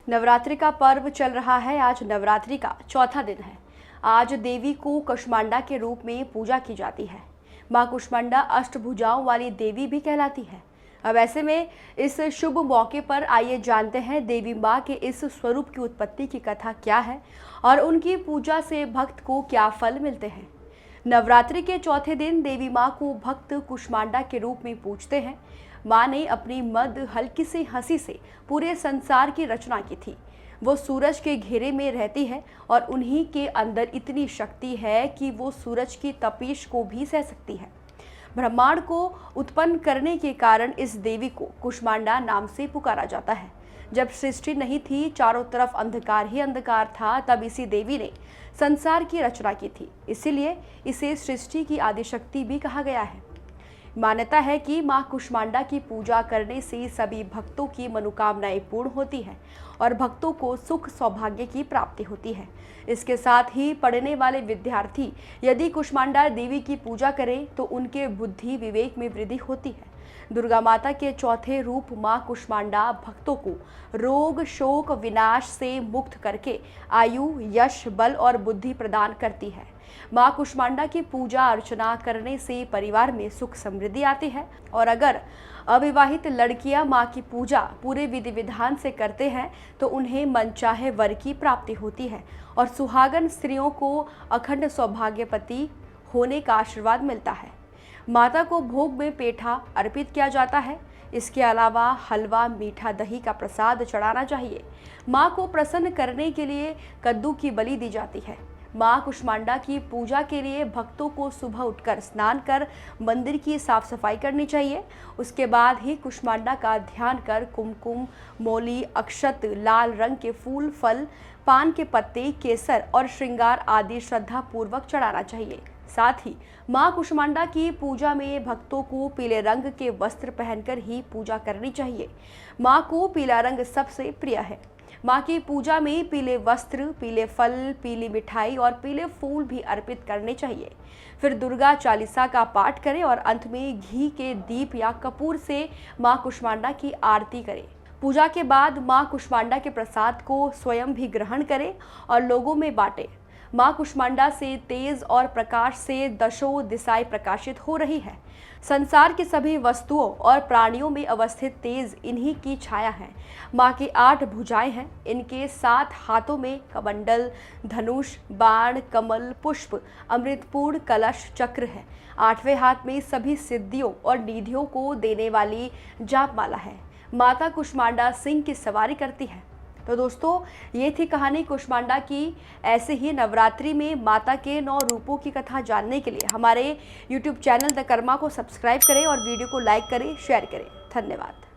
नवरात्रि का पर्व चल रहा है। आज नवरात्रि का चौथा दिन है। आज देवी को कुष्मांडा के रूप में पूजा की जाती है। मां कुष्मांडा अष्टभुजाओं वाली देवी भी कहलाती है। अब ऐसे में इस शुभ मौके पर आइए जानते हैं देवी मां के इस स्वरूप की उत्पत्ति की कथा क्या है और उनकी पूजा से भक्त को क्या फल मिलते हैं। नवरात्रि के चौथे दिन देवी मां को भक्त कुष्मांडा के रूप में पूजते हैं। मां ने अपनी मद हल्की सी हंसी से पूरे संसार की रचना की थी। वो सूरज के घेरे में रहती है और उन्हीं के अंदर इतनी शक्ति है कि वो सूरज की तपिश को भी सह सकती है। ब्रह्मांड को उत्पन्न करने के कारण इस देवी को कुष्मांडा नाम से पुकारा जाता है। जब सृष्टि नहीं थी, चारों तरफ अंधकार ही अंधकार था, तब इसी देवी ने संसार की रचना की थी। इसीलिए इसे सृष्टि की आदिशक्ति भी कहा गया है। मान्यता है कि मां कुष्मांडा की पूजा करने से सभी भक्तों की मनोकामनाएं पूर्ण होती हैं और भक्तों को सुख सौभाग्य की प्राप्ति होती है। इसके साथ ही पढ़ने वाले विद्यार्थी यदि कुष्मांडा देवी की पूजा करें तो उनके बुद्धि विवेक में वृद्धि होती है। दुर्गा माता के चौथे रूप मां कुष्मांडा भक्तों को रोग शोक विनाश से मुक्त करके आयु यश बल और बुद्धि प्रदान करती है। मां कुष्मांडा की पूजा अर्चना करने से परिवार में सुख समृद्धि आती है और अगर अविवाहित लड़कियां मां की पूजा पूरे विधि विधान से करते हैं तो उन्हें मनचाहे वर की प्राप्ति होती है और सुहागन स्त्रियों को अखंड सौभाग्यवती होने का आशीर्वाद मिलता है। माता को भोग में पेठा अर्पित किया जाता है। इसके अलावा हलवा मीठा दही का प्रसाद चढ़ाना चाहिए। मां को प्रसन्न करने के लिए कद्दू की बलि दी जाती है। मां कुष्मांडा की पूजा के लिए भक्तों को सुबह उठकर स्नान कर मंदिर की साफ सफाई करनी चाहिए। उसके बाद ही कुष्मांडा का ध्यान कर कुमकुम, मौली, अक्षत, लाल रंग के फूल, फल, पान के पत्ते, केसर और श्रृंगार आदि श्रद्धा पूर्वक चढ़ाना चाहिए। साथ ही मां कुष्मांडा की पूजा में भक्तों को पीले रंग के वस्त्र पहनकर ही पूजा करनी चाहिए। मां को पीला रंग सबसे प्रिय है। मां की पूजा में पीले वस्त्र, पीले फल, पीली मिठाई और पीले फूल भी अर्पित करने चाहिए। फिर दुर्गा चालीसा का पाठ करें और अंत में घी के दीप या कपूर से मां कुष्मांडा की आरती करें। पूजा के बाद मां कुष्मांडा के प्रसाद को स्वयं भी ग्रहण करें और लोगों में बांटें। मां कुष्मांडा से तेज और प्रकाश से दशों दिशाएं प्रकाशित हो रही है। संसार की सभी वस्तुओं और प्राणियों में अवस्थित तेज इन्हीं की छाया है। मां की 8 भुजाएं हैं। इनके 7 हाथों में कमंडल, धनुष, बाण, कमल, पुष्प, अमृतपूर्ण कलश, चक्र है। 8वें हाथ में सभी सिद्धियों और निधियों को देने वाली जापमाला है। माता कुष्मांडा सिंह की सवारी करती है। तो दोस्तों, ये थी कहानी कुष्मांडा की। ऐसे ही नवरात्रि में माता के 9 रूपों की कथा जानने के लिए हमारे YouTube चैनल द कर्मा को सब्सक्राइब करें और वीडियो को लाइक करें, शेयर करें। धन्यवाद।